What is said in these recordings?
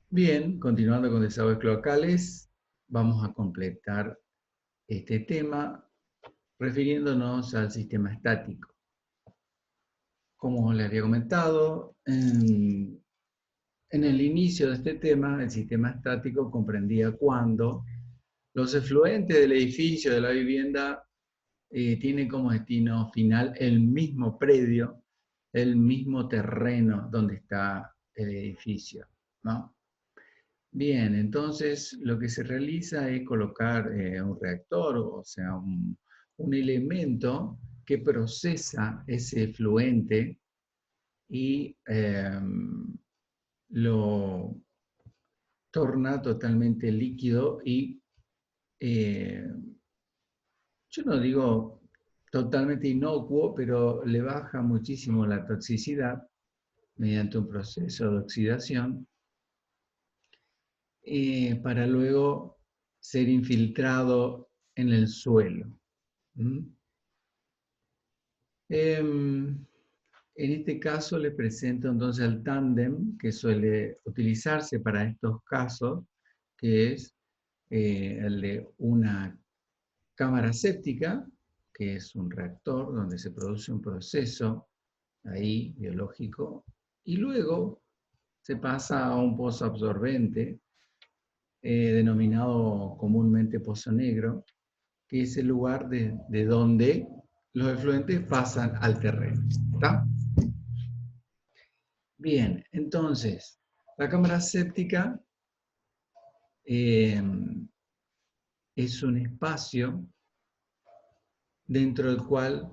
Bien, continuando con desagües cloacales, vamos a completar este tema refiriéndonos al sistema estático. Como les había comentado, en el inicio de este tema, el sistema estático comprendía cuando los efluentes del edificio, de la vivienda, tienen como destino final el mismo predio, el mismo terreno donde está el edificio, ¿no? Bien, entonces lo que se realiza es colocar un reactor, o sea, un elemento que procesa ese efluente y lo torna totalmente líquido y eh, yo no digo totalmente inocuo, pero le baja muchísimo la toxicidad mediante un proceso de oxidación para luego ser infiltrado en el suelo. ¿Mm? En este caso les presento entonces el tándem que suele utilizarse para estos casos, que es el de una cámara séptica, que es un reactor donde se produce un proceso ahí biológico, y luego se pasa a un pozo absorbente, denominado comúnmente pozo negro, que es el lugar de donde los efluentes pasan al terreno. ¿Está? Bien, entonces, la cámara séptica eh, es un espacio dentro del cual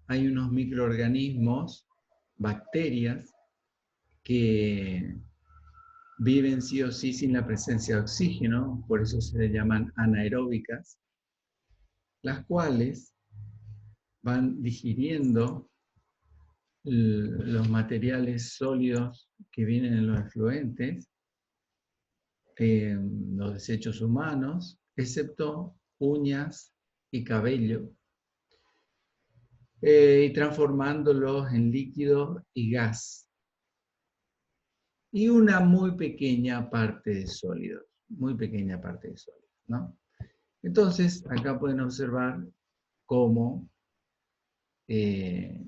hay unos microorganismos, bacterias, que viven sí o sí sin la presencia de oxígeno, por eso se le llaman anaeróbicas, las cuales van digiriendo los materiales sólidos que vienen en los efluentes, los desechos humanos, excepto uñas y cabello, y transformándolos en líquido y gas. Y una muy pequeña parte de sólidos, muy pequeña parte de sólidos, ¿no? Entonces, acá pueden observar cómo eh,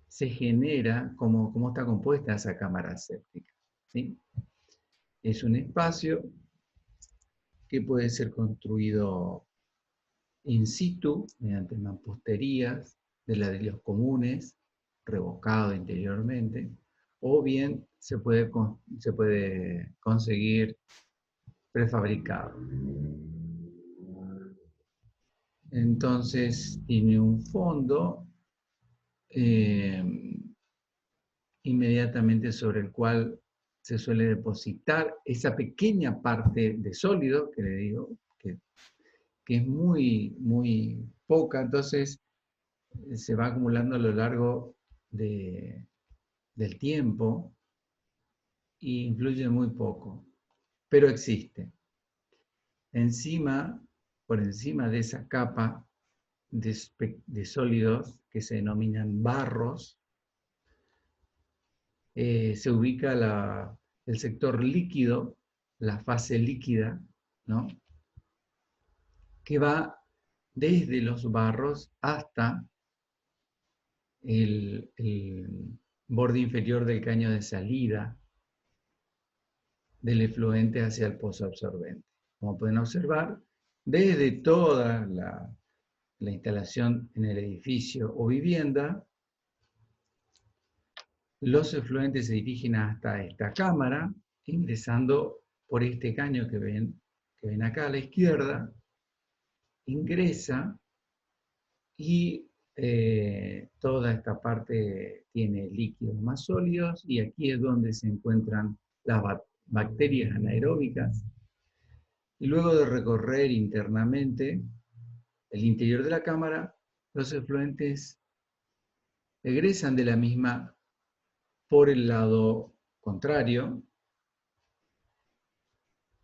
se genera, cómo está compuesta esa cámara séptica, ¿sí? Es un espacio que puede ser construido in situ, mediante mamposterías de ladrillos comunes, revocado interiormente, o bien se puede conseguir prefabricado. Entonces tiene un fondo eh, inmediatamente sobre el cual se suele depositar esa pequeña parte de sólido, que le digo, que es muy poca, entonces se va acumulando a lo largo del tiempo e influye muy poco, pero existe. Encima, por encima de esa capa de sólidos que se denominan barros, se ubica el sector líquido, la fase líquida, ¿no? Que va desde los barros hasta el borde inferior del caño de salida del efluente hacia el pozo absorbente. Como pueden observar, desde toda la instalación en el edificio o vivienda, los efluentes se dirigen hasta esta cámara, ingresando por este caño que ven acá a la izquierda, ingresa y toda esta parte tiene líquidos más sólidos y aquí es donde se encuentran las bacterias anaeróbicas. Y luego de recorrer internamente el interior de la cámara, los efluentes egresan de la misma por el lado contrario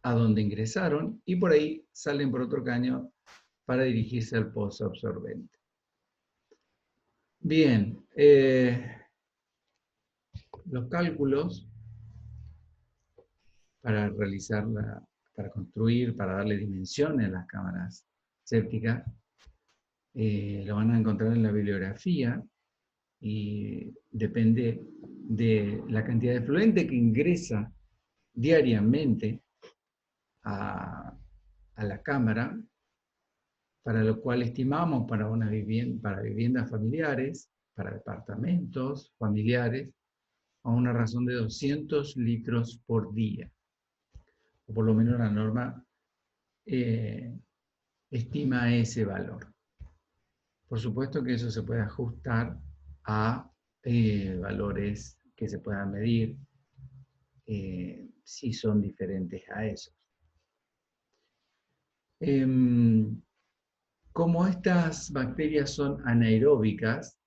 a donde ingresaron y por ahí salen por otro caño para dirigirse al pozo absorbente. Bien, los cálculos para para construir, para darle dimensiones a las cámaras sépticas. Lo van a encontrar en la bibliografía y depende de la cantidad de efluente que ingresa diariamente a la cámara, para lo cual estimamos para viviendas familiares, para departamentos familiares, a una razón de 200 litros por día. O por lo menos la norma estima ese valor. Por supuesto que eso se puede ajustar a valores que se puedan medir si son diferentes a esos. Como estas bacterias son anaeróbicas,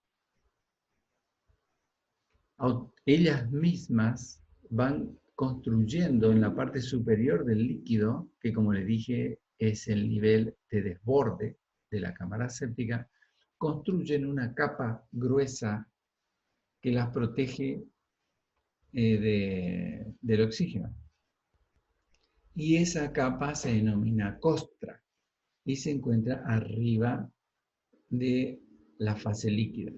ellas mismas van construyendo en la parte superior del líquido, que como les dije es el nivel de desborde de la cámara séptica, construyen una capa gruesa que las protege del oxígeno. Y esa capa se denomina costra y se encuentra arriba de la fase líquida.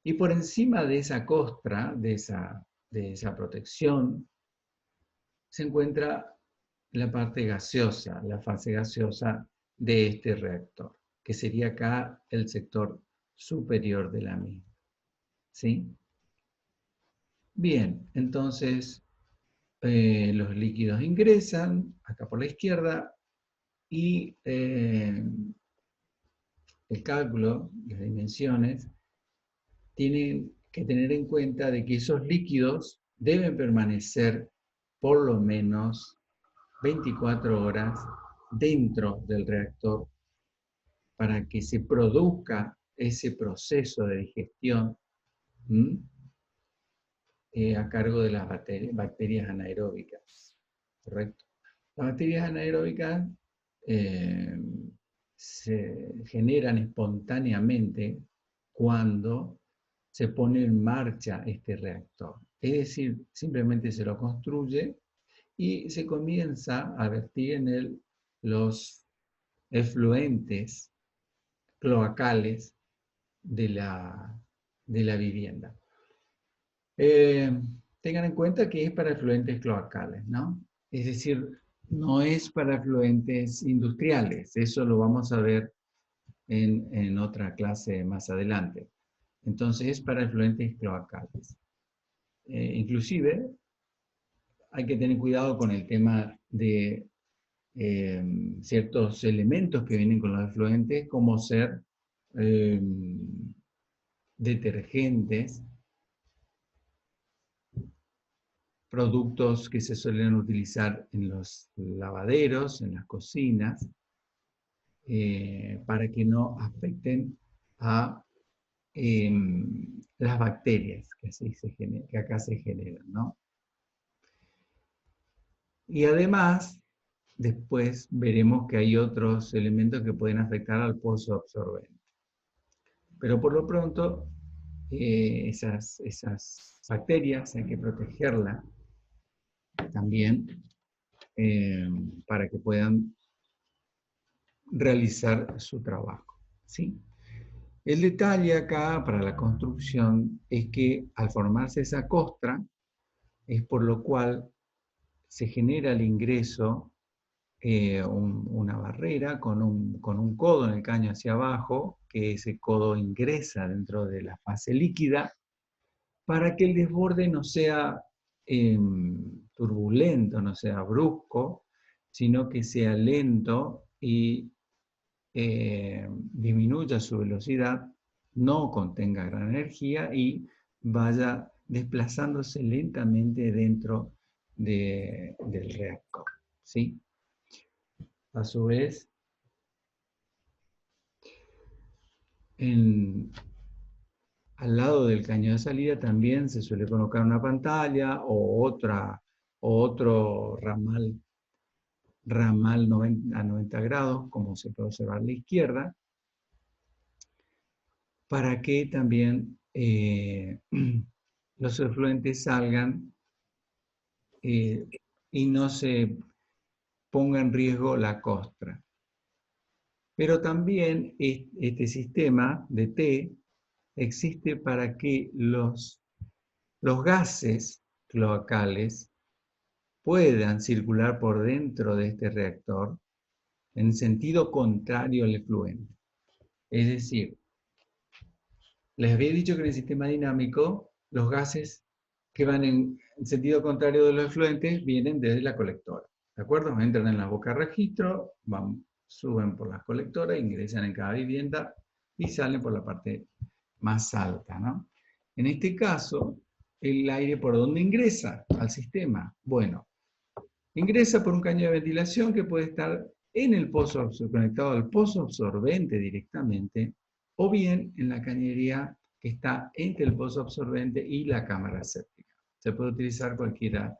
Y por encima de esa costra, de esa protección, se encuentra la parte gaseosa, la fase gaseosa de este reactor, que sería acá el sector superior de la misma. ¿Sí? Bien, entonces los líquidos ingresan acá por la izquierda y el cálculo, las dimensiones, tienen que tener en cuenta de que esos líquidos deben permanecer por lo menos 24 horas dentro del reactor para que se produzca ese proceso de digestión a cargo de las bacterias anaeróbicas. ¿Correcto? Las bacterias anaeróbicas se generan espontáneamente cuando se pone en marcha este reactor. Es decir, simplemente se lo construye y se comienza a vertir en él los efluentes cloacales de la vivienda. Tengan en cuenta que es para efluentes cloacales, ¿no? Es decir, no es para efluentes industriales. Eso lo vamos a ver en otra clase más adelante. Entonces es para efluentes cloacales. Inclusive hay que tener cuidado con el tema de ciertos elementos que vienen con los efluentes, como ser detergentes, productos que se suelen utilizar en los lavaderos, en las cocinas, para que no afecten a las bacterias que acá se generan, ¿no? Y además, después veremos que hay otros elementos que pueden afectar al pozo absorbente. Pero por lo pronto, esas bacterias hay que protegerlas también para que puedan realizar su trabajo, ¿sí? El detalle acá para la construcción es que al formarse esa costra, es por lo cual se genera el ingreso, una barrera con un codo en el caño hacia abajo, que ese codo ingresa dentro de la fase líquida, para que el desborde no sea turbulento, no sea brusco, sino que sea lento y disminuya su velocidad, no contenga gran energía y vaya desplazándose lentamente dentro del reactor, ¿sí? A su vez, al lado del caño de salida también se suele colocar una pantalla o otro ramal a 90 grados, como se puede observar a la izquierda, para que también los efluentes salgan eh, y no se ponga en riesgo la costra. Pero también este sistema de T existe para que los gases cloacales puedan circular por dentro de este reactor en sentido contrario al efluente. Es decir, les había dicho que en el sistema dinámico los gases que van en sentido contrario de los efluentes vienen desde la colectora. ¿De acuerdo? Entran en la boca de registro, suben por las colectoras, ingresan en cada vivienda y salen por la parte más alta, ¿no? En este caso, el aire ¿por dónde ingresa al sistema? Bueno, ingresa por un caño de ventilación que puede estar en el pozo conectado al pozo absorbente directamente, o bien en la cañería que está entre el pozo absorbente y la cámara séptica. Se puede utilizar cualquiera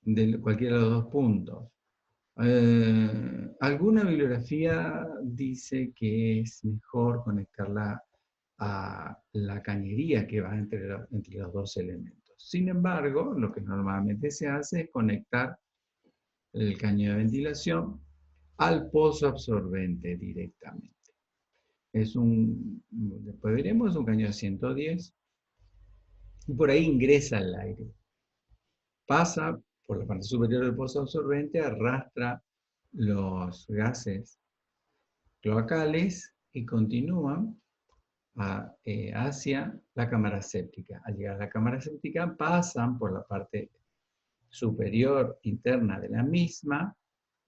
de los dos puntos. Alguna bibliografía dice que es mejor conectarla a la cañería que va entre los dos elementos. Sin embargo, lo que normalmente se hace es conectar el caño de ventilación al pozo absorbente directamente. Después veremos, es un caño de 110 y por ahí ingresa el aire. Pasa por la parte superior del pozo absorbente, arrastra los gases cloacales y continúan hacia la cámara séptica. Al llegar a la cámara séptica pasan por la parte superior interna de la misma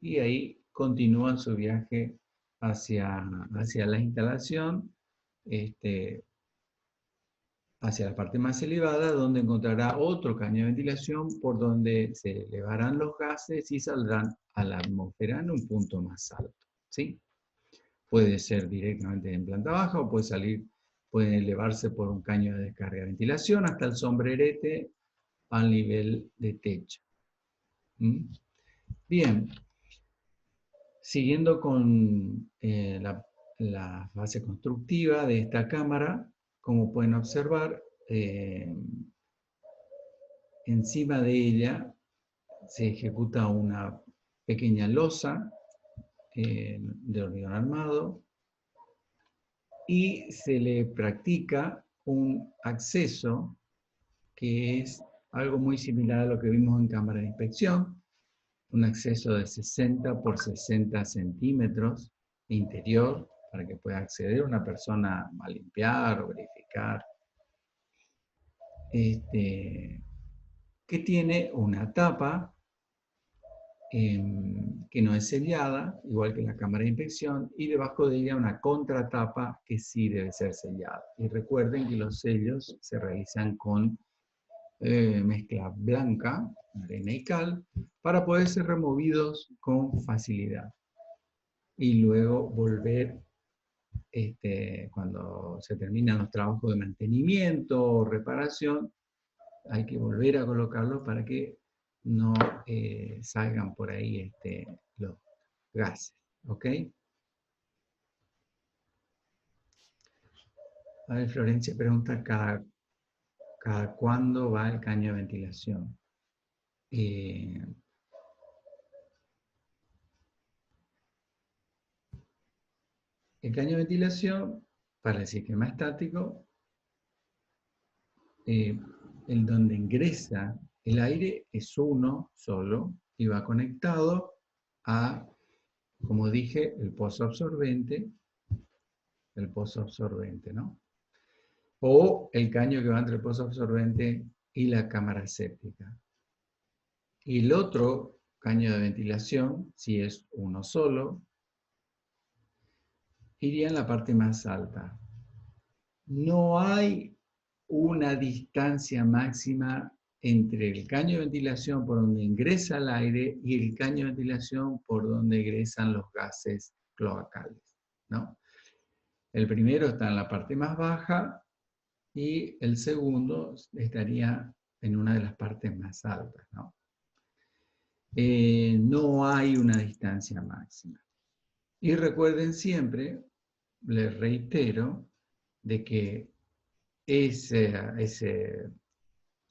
y ahí continúan su viaje hacia la instalación, hacia la parte más elevada, donde encontrará otro caño de ventilación por donde se elevarán los gases y saldrán a la atmósfera en un punto más alto. ¿Sí? Puede ser directamente en planta baja o puede elevarse por un caño de descarga de ventilación hasta el sombrerete al nivel de techo. ¿Mm? Bien, siguiendo con la fase constructiva de esta cámara, como pueden observar, encima de ella se ejecuta una pequeña losa de hormigón armado y se le practica un acceso que es algo muy similar a lo que vimos en cámara de inspección, un acceso de 60 por 60 centímetros interior para que pueda acceder una persona a limpiar o verificar, que tiene una tapa que no es sellada, igual que la cámara de inspección, y debajo de ella una contratapa que sí debe ser sellada. Y recuerden que los sellos se realizan con mezcla blanca, arena y cal, para poder ser removidos con facilidad. Y luego volver, cuando se terminan los trabajos de mantenimiento o reparación, hay que volver a colocarlos para que no salgan por ahí los gases. ¿Ok? A ver, Florencia pregunta, ¿cada cuándo va el caño de ventilación? El caño de ventilación para el sistema estático, el donde ingresa el aire es uno solo y va conectado a, como dije, el pozo absorbente, ¿no? O el caño que va entre el pozo absorbente y la cámara séptica. Y el otro caño de ventilación, si es uno solo, iría en la parte más alta. No hay una distancia máxima entre el caño de ventilación por donde ingresa el aire y el caño de ventilación por donde ingresan los gases cloacales, ¿no? El primero está en la parte más baja y el segundo estaría en una de las partes más altas, ¿no? No hay una distancia máxima. Y recuerden siempre, les reitero, de que ese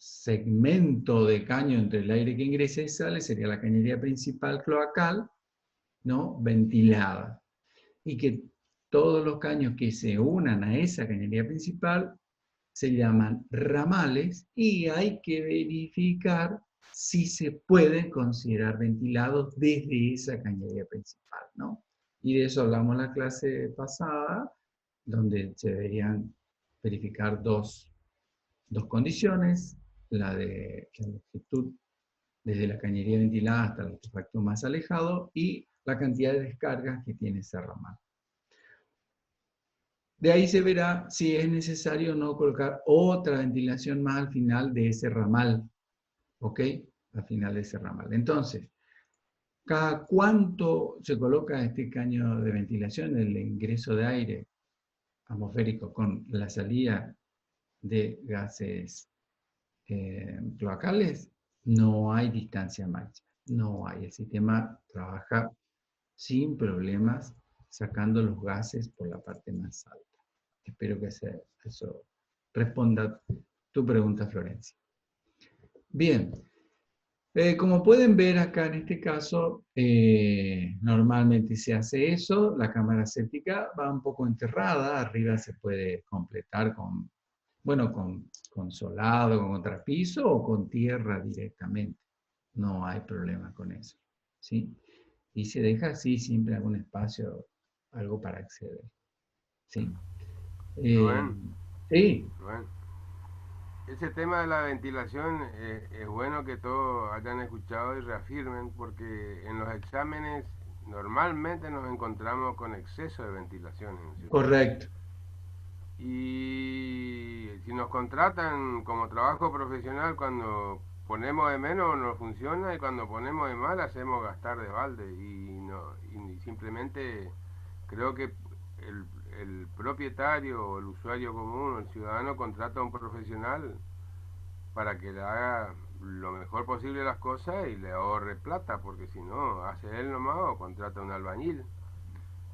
segmento de caño entre el aire que ingresa y sale sería la cañería principal cloacal, ¿no? Ventilada. Y que todos los caños que se unan a esa cañería principal se llaman ramales y hay que verificar si se pueden considerar ventilados desde esa cañería principal, ¿no? Y de eso hablamos en la clase pasada, donde se deberían verificar dos condiciones, la de la longitud desde la cañería ventilada hasta el artefacto más alejado y la cantidad de descargas que tiene ese ramal. De ahí se verá si es necesario o no colocar otra ventilación más al final de ese ramal, ¿ok? Al final de ese ramal. Entonces, ¿cada cuánto se coloca este caño de ventilación, el ingreso de aire atmosférico con la salida de gases cloacales? No hay distancia máxima, no hay. El sistema trabaja sin problemas sacando los gases por la parte más alta. Espero que eso responda tu pregunta, Florencia. Bien, como pueden ver acá en este caso, normalmente se hace eso, la cámara séptica va un poco enterrada, arriba se puede completar con, bueno, con solado, con contrapiso o con tierra directamente. No hay problema con eso, ¿sí? Y se deja así siempre algún espacio, algo para acceder, ¿sí? Rubén, Sí, Rubén, ese tema de la ventilación es bueno que todos hayan escuchado y reafirmen porque en los exámenes normalmente nos encontramos con exceso de ventilación, ¿no es cierto? correcto. Y si nos contratan como trabajo profesional, cuando ponemos de menos no funciona y cuando ponemos de más hacemos gastar de balde y simplemente creo que el, el propietario o el usuario común o el ciudadano contrata a un profesional para que le haga lo mejor posible las cosas y le ahorre plata, porque si no, hace él nomás o contrata a un albañil.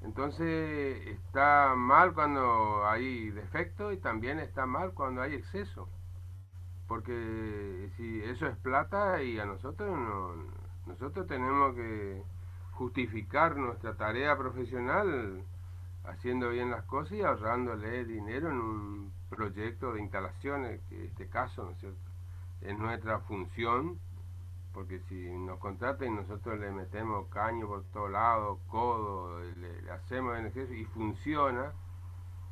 Entonces está mal cuando hay defecto y también está mal cuando hay exceso, porque si eso es plata y a nosotros no, nosotros tenemos que justificar nuestra tarea profesional haciendo bien las cosas y ahorrándole dinero en un proyecto de instalaciones, que en este caso, ¿no es cierto? Es nuestra función, porque si nos contratan y nosotros le metemos caño por todos lados, codo, le hacemos en exceso y funciona,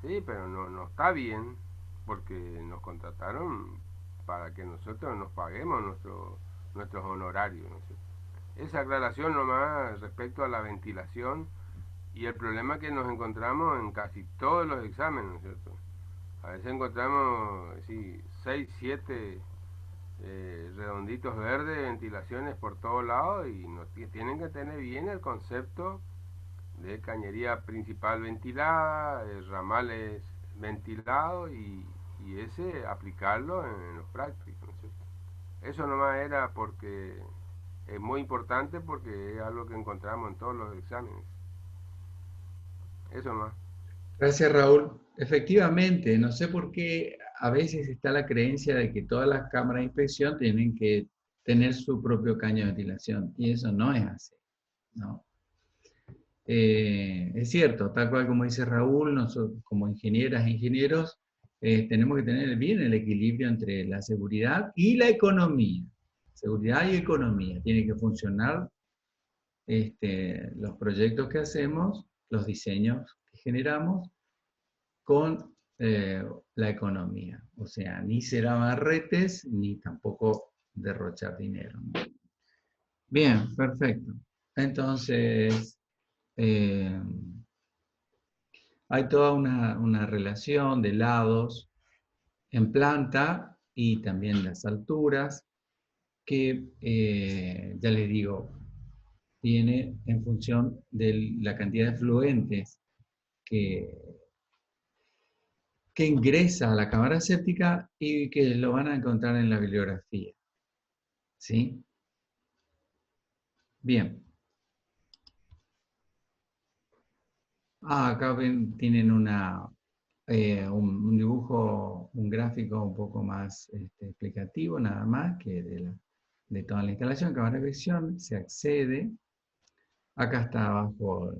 sí, pero no está bien, porque nos contrataron para que nosotros nos paguemos nuestros honorarios, ¿no es cierto? Esa aclaración nomás respecto a la ventilación y el problema que nos encontramos en casi todos los exámenes, ¿no es cierto? A veces encontramos, sí, 6 7 redonditos verdes, ventilaciones por todos lados y no tienen que tener bien el concepto de cañería principal ventilada, ramales ventilados y ese aplicarlo en los prácticos, ¿no es cierto? Eso nomás era porque es muy importante porque es algo que encontramos en todos los exámenes. Eso nomás. Gracias, Raúl. Efectivamente, no sé por qué a veces está la creencia de que todas las cámaras de inspección tienen que tener su propio caño de ventilación, y eso no es así, ¿no? Es cierto, tal cual como dice Raúl, nosotros como ingenieras e ingenieros tenemos que tener bien el equilibrio entre la seguridad y la economía. Seguridad y economía. Tiene que funcionar los proyectos que hacemos, los diseños que generamos, con la economía. O sea, ni ser amarretes, ni tampoco derrochar dinero, ¿no? Bien, perfecto. Entonces, eh, hay toda una relación de lados en planta y también las alturas que, ya les digo, tiene en función de la cantidad de fluentes que, que ingresa a la cámara séptica y que lo van a encontrar en la bibliografía. ¿Sí? Bien. Acá ven, tienen un dibujo, un gráfico un poco más explicativo, nada más, que de toda la instalación, cámara de visión, se accede. Acá está abajo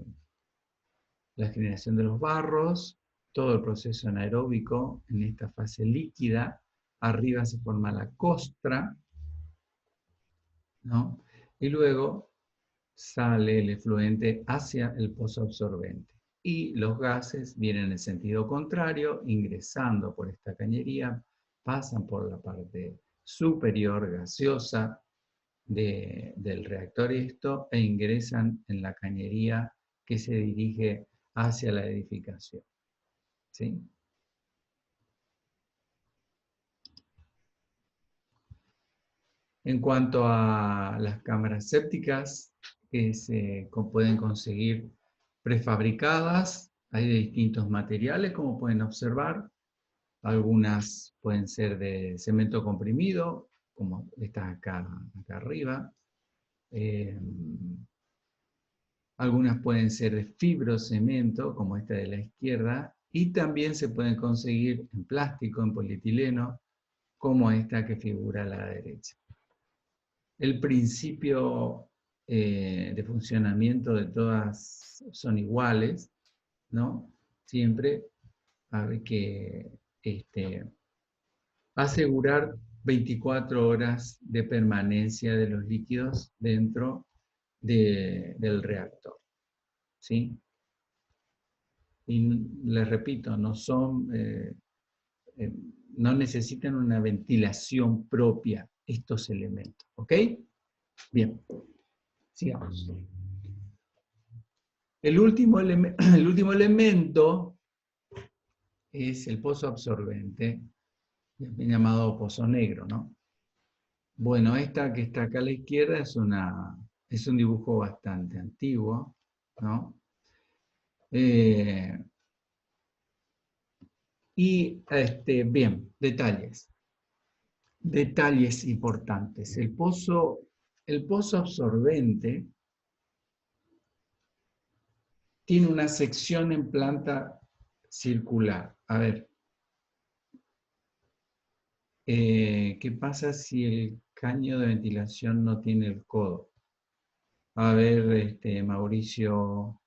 la generación de los barros, todo el proceso anaeróbico en esta fase líquida. Arriba se forma la costra, ¿no? Y luego sale el efluente hacia el pozo absorbente. Y los gases vienen en sentido contrario, ingresando por esta cañería, pasan por la parte superior gaseosa del reactor esto e ingresan en la cañería que se dirige hacia la edificación. ¿Sí? En cuanto a las cámaras sépticas, que se pueden conseguir prefabricadas, hay de distintos materiales, como pueden observar. Algunas pueden ser de cemento comprimido, como estas acá arriba. Algunas pueden ser de fibrocemento, como esta de la izquierda, y también se pueden conseguir en plástico, en polietileno, como esta que figura a la derecha. El principio de funcionamiento de todas son iguales, ¿no? Siempre hay que asegurar 24 horas de permanencia de los líquidos dentro del reactor, ¿sí? Y les repito, no necesitan una ventilación propia estos elementos, ¿ok? Bien, sigamos. El último elemento es el pozo absorbente, llamado pozo negro, ¿no? Bueno, esta que está acá a la izquierda es un dibujo bastante antiguo, ¿no? Bien, detalles. Detalles importantes. El pozo absorbente tiene una sección en planta circular. A ver, ¿qué pasa si el caño de ventilación no tiene el codo? A ver, Mauricio,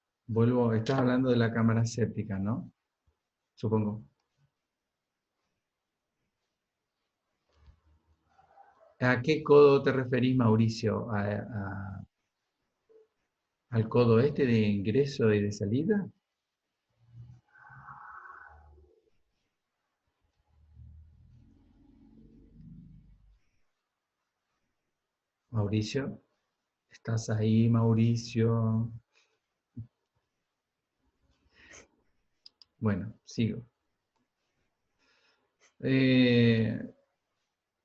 estás hablando de la cámara séptica, ¿no? Supongo. ¿A qué codo te referís, Mauricio? ¿Al codo de ingreso y de salida? Mauricio, ¿estás ahí, Mauricio? Bueno, sigo.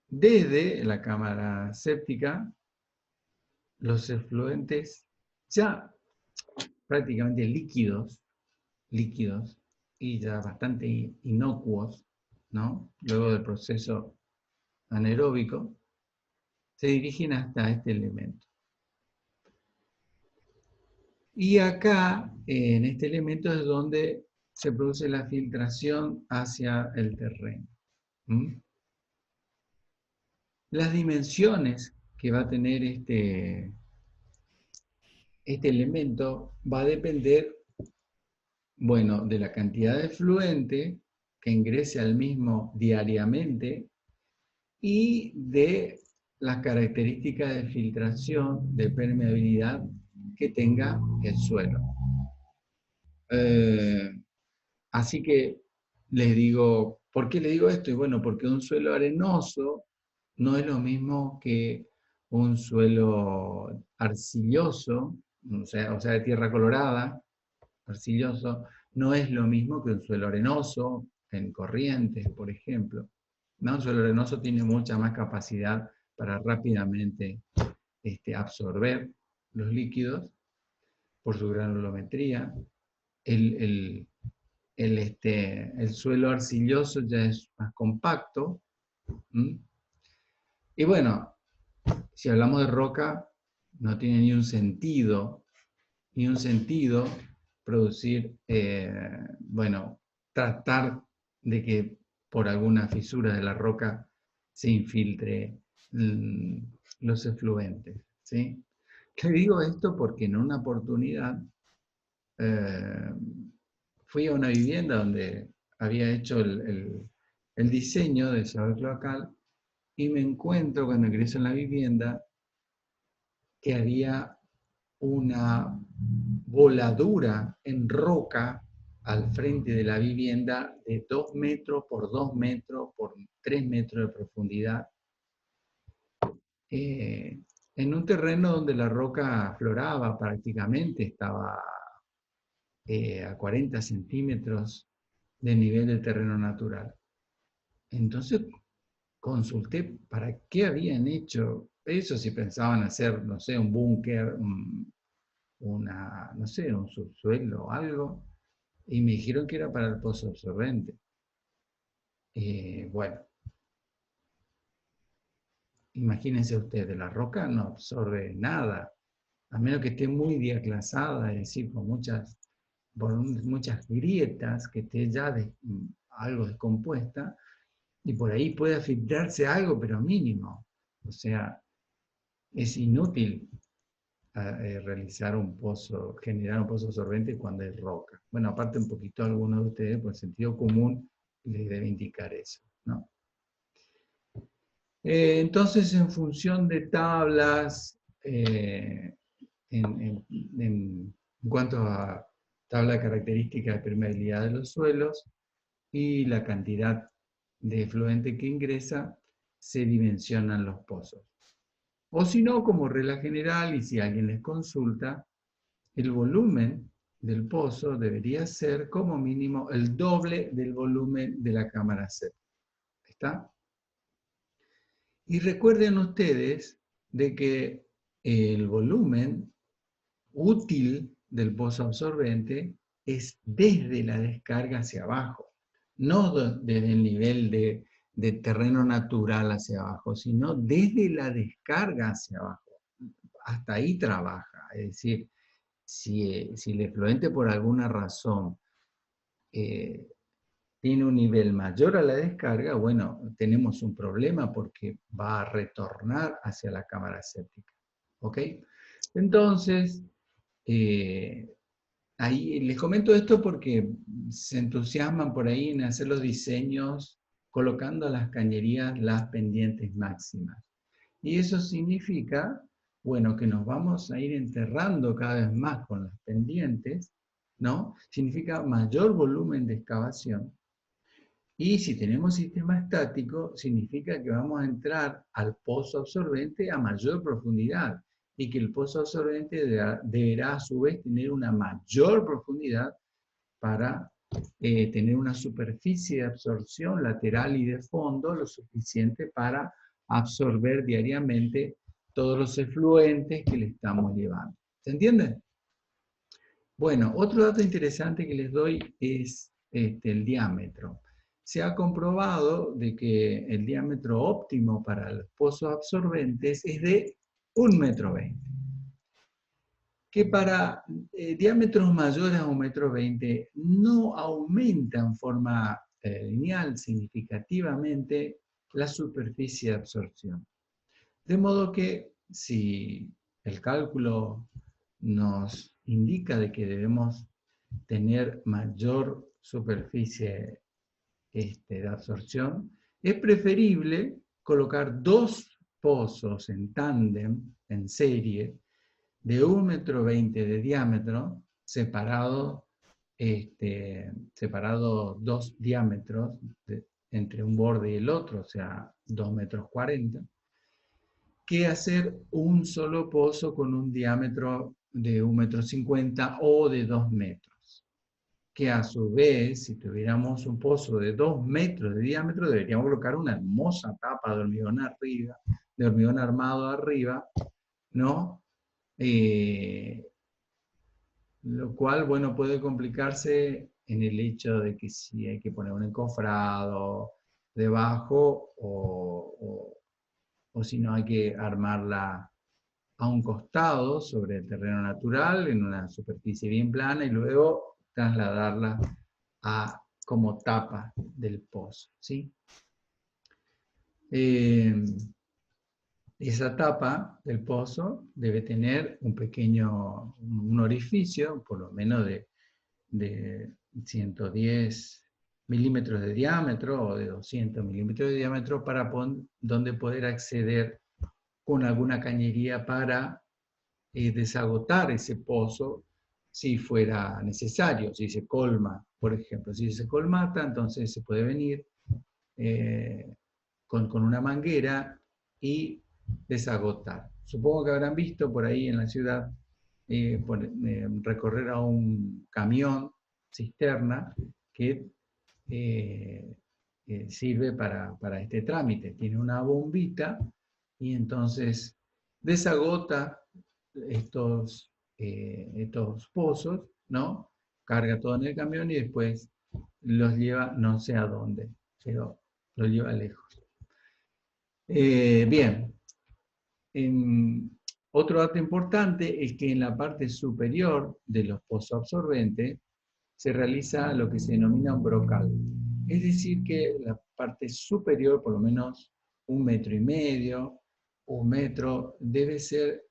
Desde la cámara séptica, los efluentes ya prácticamente líquidos y ya bastante inocuos, ¿no? Luego del proceso anaeróbico, se dirigen hasta este elemento. Y acá, en este elemento, es donde se produce la filtración hacia el terreno. Las dimensiones que va a tener este elemento va a depender, bueno, de la cantidad de efluente que ingrese al mismo diariamente y de las características de filtración, de permeabilidad que tenga el suelo. Así que les digo, ¿por qué les digo esto? Y bueno, porque un suelo arenoso no es lo mismo que un suelo arcilloso, o sea, de tierra colorada, arcilloso, no es lo mismo que un suelo arenoso en corrientes, por ejemplo. ¿No? Un suelo arenoso tiene mucha más capacidad para rápidamente absorber los líquidos por su granulometría. El suelo arcilloso ya es más compacto. Y bueno, si hablamos de roca, no tiene ni un sentido producir, tratar de que por alguna fisura de la roca se infiltre los efluentes, ¿sí? Le digo esto porque en una oportunidad eh, fui a una vivienda donde había hecho el diseño del llave cloacal y me encuentro cuando ingreso en la vivienda que había una voladura en roca al frente de la vivienda de 2 metros por 2 metros por 3 metros de profundidad, en un terreno donde la roca afloraba prácticamente, estaba a 40 centímetros del nivel del terreno natural. Entonces consulté para qué habían hecho eso, si pensaban hacer, no sé, un búnker, no sé, un subsuelo o algo, y me dijeron que era para el pozo absorbente. Bueno, imagínense ustedes, la roca no absorbe nada, a menos que esté muy diaclasada, es decir, muchas grietas, que esté ya algo descompuesta, y por ahí puede filtrarse algo, pero mínimo. O sea, es inútil realizar un pozo, generar un pozo absorbente cuando es roca. Bueno, aparte un poquito algunos de ustedes, por sentido común, les debe indicar eso, ¿no? Entonces, en función de tablas, en cuanto a tabla de características de permeabilidad de los suelos y la cantidad de efluente que ingresa, se dimensionan los pozos. O si no, como regla general, y si alguien les consulta, el volumen del pozo debería ser como mínimo el doble del volumen de la cámara séptica. ¿Está? Y recuerden ustedes de que el volumen útil del pozo absorbente es desde la descarga hacia abajo, no desde el nivel de terreno natural hacia abajo, sino desde la descarga hacia abajo. Hasta ahí trabaja. Es decir, si el efluente por alguna razón eh, tiene un nivel mayor a la descarga, bueno, tenemos un problema porque va a retornar hacia la cámara séptica. ¿Ok? Entonces, ahí les comento esto porque se entusiasman por ahí en hacer los diseños colocando a las cañerías las pendientes máximas. Y eso significa, bueno, que nos vamos a ir enterrando cada vez más con las pendientes, ¿no? Significa mayor volumen de excavación. Y si tenemos sistema estático, significa que vamos a entrar al pozo absorbente a mayor profundidad y que el pozo absorbente deberá a su vez tener una mayor profundidad para tener una superficie de absorción lateral y de fondo lo suficiente para absorber diariamente todos los efluentes que le estamos llevando. ¿Se entiende? Bueno, otro dato interesante que les doy es el diámetro. Se ha comprobado de que el diámetro óptimo para los pozos absorbentes es de 1,20 m. Que para diámetros mayores a 1,20 m no aumenta en forma lineal significativamente la superficie de absorción. De modo que si el cálculo nos indica de que debemos tener mayor superficie de absorción, es preferible colocar 2 pozos en tándem, en serie, de 1,20 m de diámetro, separados 2 diámetros entre un borde y el otro, o sea, 2,40 m, que hacer un solo pozo con un diámetro de 1,50 m o de 2 metros. Que a su vez, si tuviéramos un pozo de 2 metros de diámetro, deberíamos colocar una hermosa tapa de hormigón arriba, de hormigón armado arriba, ¿no? Lo cual, bueno, puede complicarse en el hecho de que si hay que poner un encofrado debajo o si no hay que armarla a un costado sobre el terreno natural, en una superficie bien plana, y luego trasladarla a como tapa del pozo, ¿sí? Esa tapa del pozo debe tener un orificio, por lo menos de 110 milímetros de diámetro o de 200 milímetros de diámetro para donde poder acceder con alguna cañería para desagotar ese pozo si fuera necesario, si se colma, por ejemplo. Si se colmata, entonces se puede venir con una manguera y desagotar. Supongo que habrán visto por ahí en la ciudad recorrer a un camión cisterna que sirve para este trámite. Tiene una bombita y entonces desagota estos pozos, ¿no? Carga todo en el camión y después los lleva no sé a dónde, pero los lleva lejos. Bien, otro dato importante es que en la parte superior de los pozos absorbentes se realiza lo que se denomina un brocal. Es decir, que la parte superior, por lo menos 1,5 metros, 1 metro, debe ser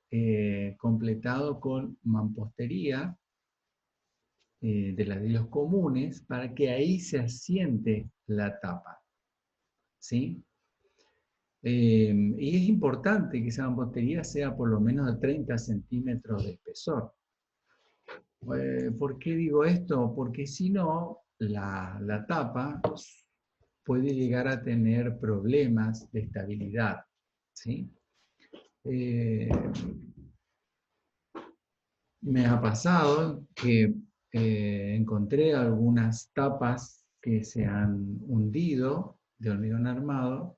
completado con mampostería de ladrillos comunes para que ahí se asiente la tapa, ¿sí? Y es importante que esa mampostería sea por lo menos de 30 centímetros de espesor. ¿Por qué digo esto? Porque si no, la tapa puede llegar a tener problemas de estabilidad, ¿sí? Me ha pasado que encontré algunas tapas que se han hundido de hormigón armado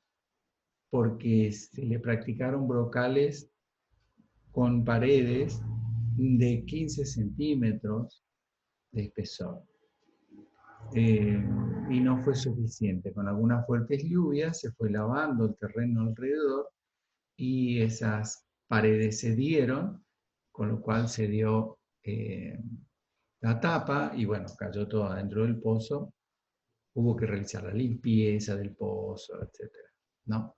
porque se le practicaron brocales con paredes de 15 centímetros de espesor. Y no fue suficiente. Con algunas fuertes lluvias se fue lavando el terreno alrededor y esas paredes se dieron, con lo cual se dio la tapa y bueno, cayó todo adentro del pozo. Hubo que realizar la limpieza del pozo, etc. ¿No?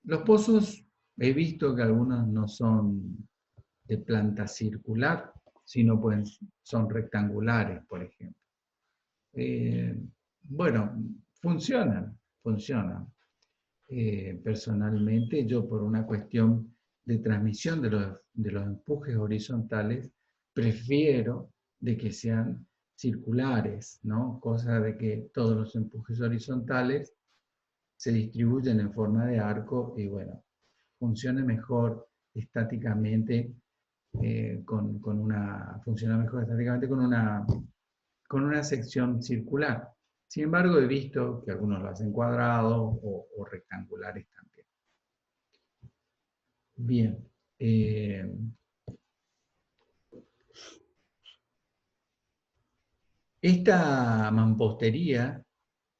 Los pozos, he visto que algunos no son de planta circular, sino son rectangulares, por ejemplo. Bueno, funcionan. Personalmente, yo por una cuestión de transmisión de los empujes horizontales, prefiero de que sean circulares, ¿no? Cosa de que todos los empujes horizontales se distribuyen en forma de arco y bueno, funcione mejor estáticamente funciona mejor estáticamente con una sección circular. Sin embargo, he visto que algunos lo hacen cuadrados o rectangulares también. Bien. Esta mampostería,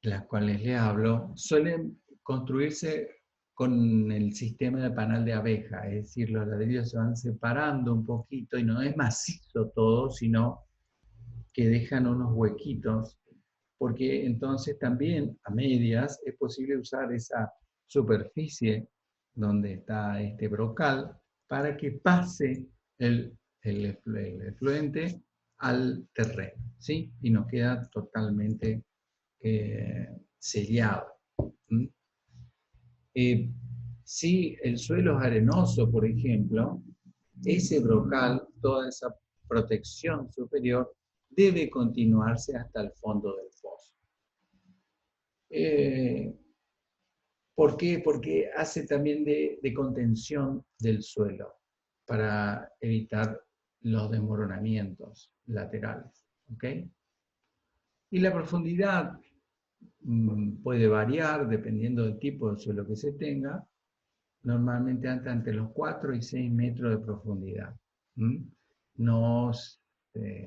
de las cuales les hablo, suelen construirse con el sistema de panal de abeja, es decir, los ladrillos se van separando un poquito y no es macizo todo, sino que dejan unos huequitos, porque entonces también a medias es posible usar esa superficie donde está este brocal para que pase el efluente al terreno, ¿sí? Y nos queda totalmente sellado. ¿Mm? Si el suelo es arenoso, por ejemplo, ese brocal, toda esa protección superior, debe continuarse hasta el fondo del pozo. ¿Por qué? Porque hace también de contención del suelo para evitar los desmoronamientos laterales. ¿Okay? Y la profundidad puede variar dependiendo del tipo de suelo que se tenga. Normalmente anda entre los 4 y 6 metros de profundidad. Nos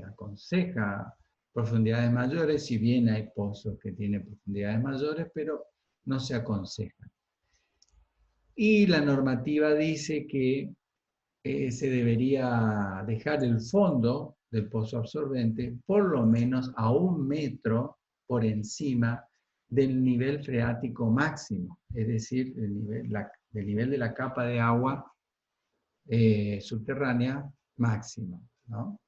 aconseja profundidades mayores, si bien hay pozos que tienen profundidades mayores, pero no se aconseja. Y la normativa dice que se debería dejar el fondo del pozo absorbente, por lo menos a 1 metro por encima del nivel freático máximo, es decir, del nivel de la capa de agua subterránea máxima, ¿no?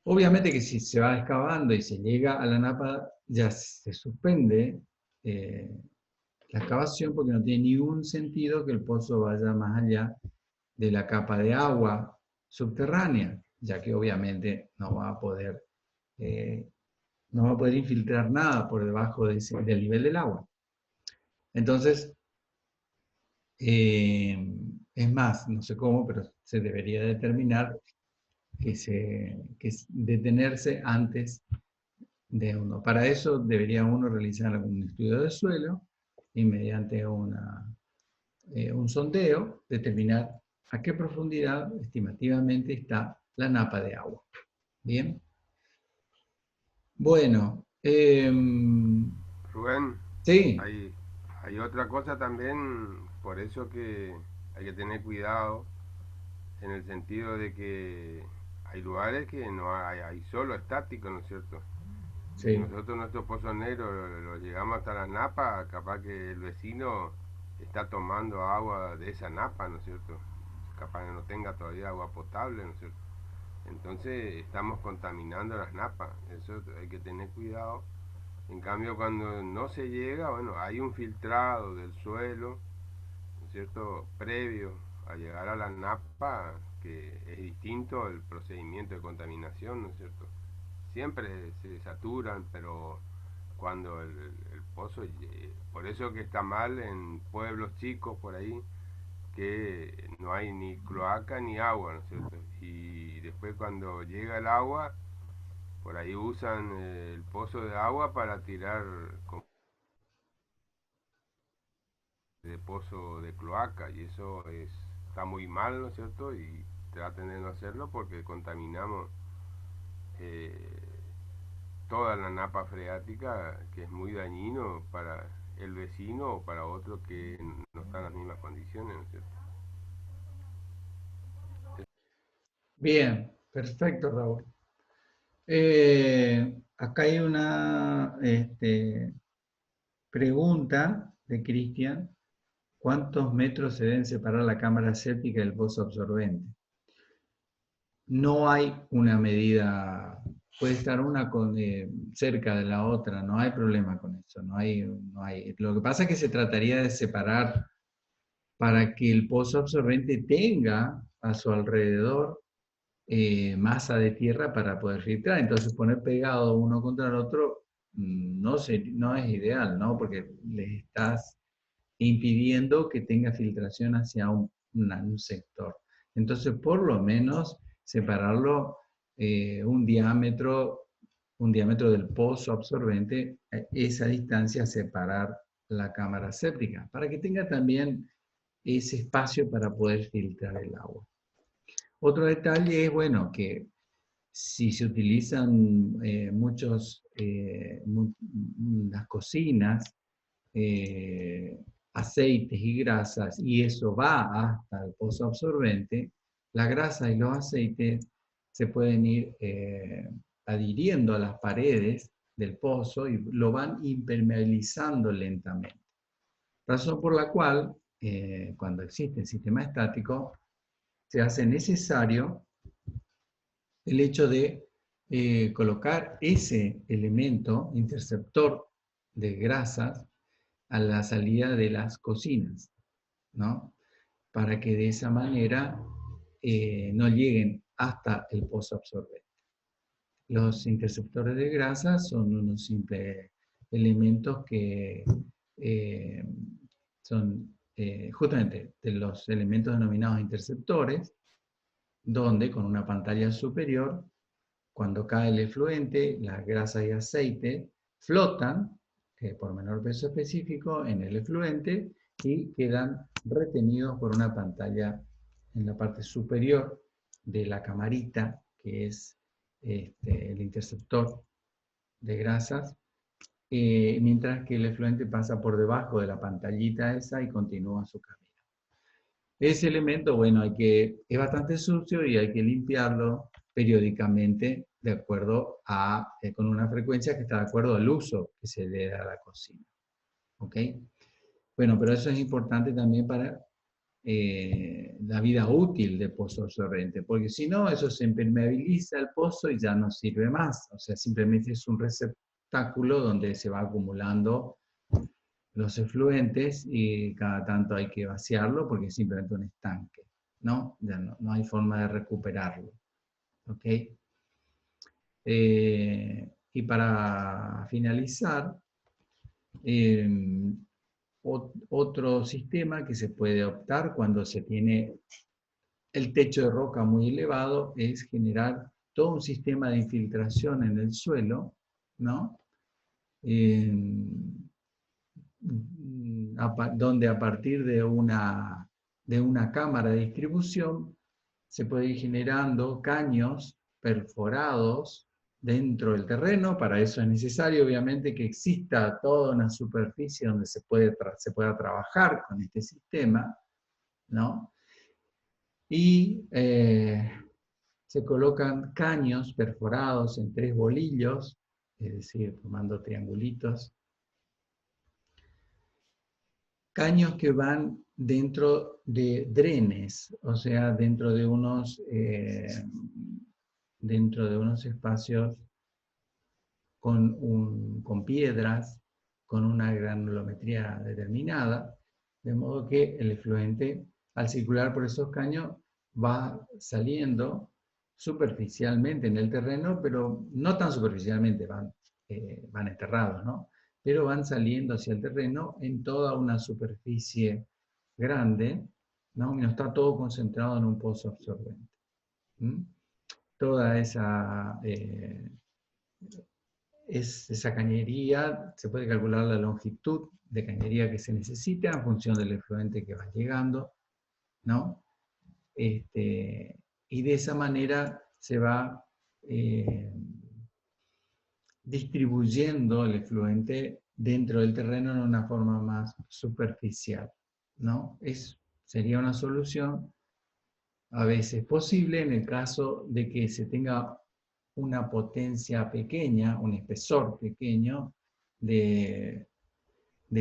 Obviamente que si se va excavando y se llega a la napa, ya se suspende la excavación porque no tiene ningún sentido que el pozo vaya más allá de la capa de agua subterránea, ya que obviamente no va a poder infiltrar nada por debajo del nivel del agua. Entonces, es más, no sé cómo, pero se debería determinar que detenerse antes de uno. Para eso debería uno realizar un estudio de suelo y mediante un sondeo determinar a qué profundidad estimativamente está la napa de agua. Bien. Bueno, Rubén, sí, hay, hay otra cosa también, por eso que hay que tener cuidado en el sentido de que hay lugares que no hay solo estático, ¿no es cierto? Si sí, nosotros nuestro pozo negro lo llegamos hasta la napa, capaz que el vecino está tomando agua de esa napa, ¿no es cierto? Capaz que no tenga todavía agua potable, ¿no es cierto? Entonces estamos contaminando las napas, eso hay que tener cuidado. En cambio, cuando no se llega, bueno, hay un filtrado del suelo, ¿no es cierto?, previo a llegar a la napa, que es distinto el procedimiento de contaminación, ¿no es cierto? Siempre se saturan, pero cuando el pozo, por eso que está mal en pueblos chicos por ahí, que no hay ni cloaca ni agua, ¿no es cierto? Y después cuando llega el agua, por ahí usan el pozo de agua para tirar de pozo de cloaca, y eso está muy mal, ¿no es cierto? Y traten de no hacerlo porque contaminamos eh, toda la napa freática, que es muy dañino para el vecino o para otro que no está en las mismas condiciones, ¿no es cierto? bien, perfecto, Raúl. Acá hay una pregunta de Cristian. ¿Cuántos metros se deben separar la cámara séptica del pozo absorbente? No hay una medida, puede estar una cerca de la otra, no hay problema con eso. No hay. Lo que pasa es que se trataría de separar para que el pozo absorbente tenga a su alrededor masa de tierra para poder filtrar. Entonces poner pegado uno contra el otro no es ideal, ¿no? Porque le estás impidiendo que tenga filtración hacia un sector. Entonces, por lo menos separarlo un diámetro del pozo absorbente, esa distancia separar la cámara séptica, para que tenga también ese espacio para poder filtrar el agua. Otro detalle es, bueno, que si se utilizan las cocinas, eh, aceites y grasas, y eso va hasta el pozo absorbente, la grasa y los aceites se pueden ir adhiriendo a las paredes del pozo y lo van impermeabilizando lentamente. Razón por la cual, cuando existe el sistema estático, se hace necesario el hecho de colocar ese elemento interceptor de grasas a la salida de las cocinas, ¿no? Para que de esa manera no lleguen hasta el pozo absorbente. Los interceptores de grasas son unos simples elementos que eh, son justamente de los elementos denominados interceptores, donde con una pantalla superior, cuando cae el efluente, las grasas y aceite flotan por menor peso específico en el efluente y quedan retenidos por una pantalla en la parte superior de la camarita, que es el interceptor de grasas, mientras que el efluente pasa por debajo de la pantallita esa y continúa su camino. Ese elemento, bueno, es bastante sucio y hay que limpiarlo periódicamente de acuerdo a, con una frecuencia que está de acuerdo al uso que se le da a la cocina. ¿Ok? Bueno, pero eso es importante también para la vida útil de pozo absorbente, porque si no, eso se impermeabiliza el pozo y ya no sirve más. O sea, simplemente es un receptáculo donde se va acumulando los efluentes y cada tanto hay que vaciarlo porque es simplemente un estanque, ¿no? Ya no hay forma de recuperarlo. ¿Ok? Y para finalizar, eh, otro sistema que se puede optar cuando se tiene el techo de roca muy elevado es generar todo un sistema de infiltración en el suelo, ¿no? Donde a partir de una cámara de distribución se puede ir generando caños perforados dentro del terreno. Para eso es necesario, obviamente, que exista toda una superficie donde se pueda trabajar con este sistema, ¿no? Y se colocan caños perforados en 3 bolillos, es decir, formando triangulitos. Caños que van dentro de drenes, o sea, dentro de unos espacios con piedras, con una granulometría determinada, de modo que el efluente, al circular por esos caños, va saliendo superficialmente en el terreno, pero no tan superficialmente, van enterrados, ¿no? Pero van saliendo hacia el terreno en toda una superficie grande, ¿no? Y no está todo concentrado en un pozo absorbente. ¿Mm? Toda esa cañería, se puede calcular la longitud de cañería que se necesita en función del efluente que va llegando, ¿no? Y de esa manera se va distribuyendo el efluente dentro del terreno en una forma más superficial, ¿no? Sería una solución a veces posible en el caso de que se tenga una potencia pequeña, un espesor pequeño de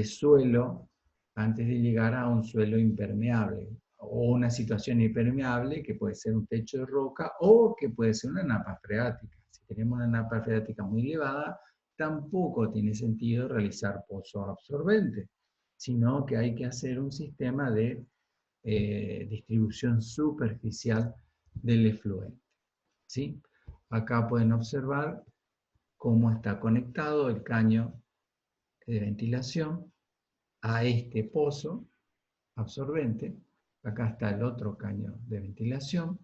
suelo antes de llegar a un suelo impermeable o una situación impermeable que puede ser un techo de roca o que puede ser una napa freática. Si tenemos una napa freática muy elevada, tampoco tiene sentido realizar pozos absorbentes, sino que hay que hacer un sistema de distribución superficial del efluente. ¿Sí? Acá pueden observar cómo está conectado el caño de ventilación a este pozo absorbente. Acá está el otro caño de ventilación.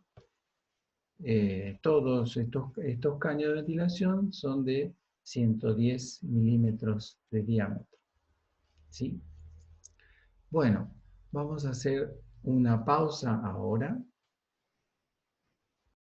Todos estos caños de ventilación son de 110 milímetros de diámetro. ¿Sí? Bueno, vamos a hacer una pausa ahora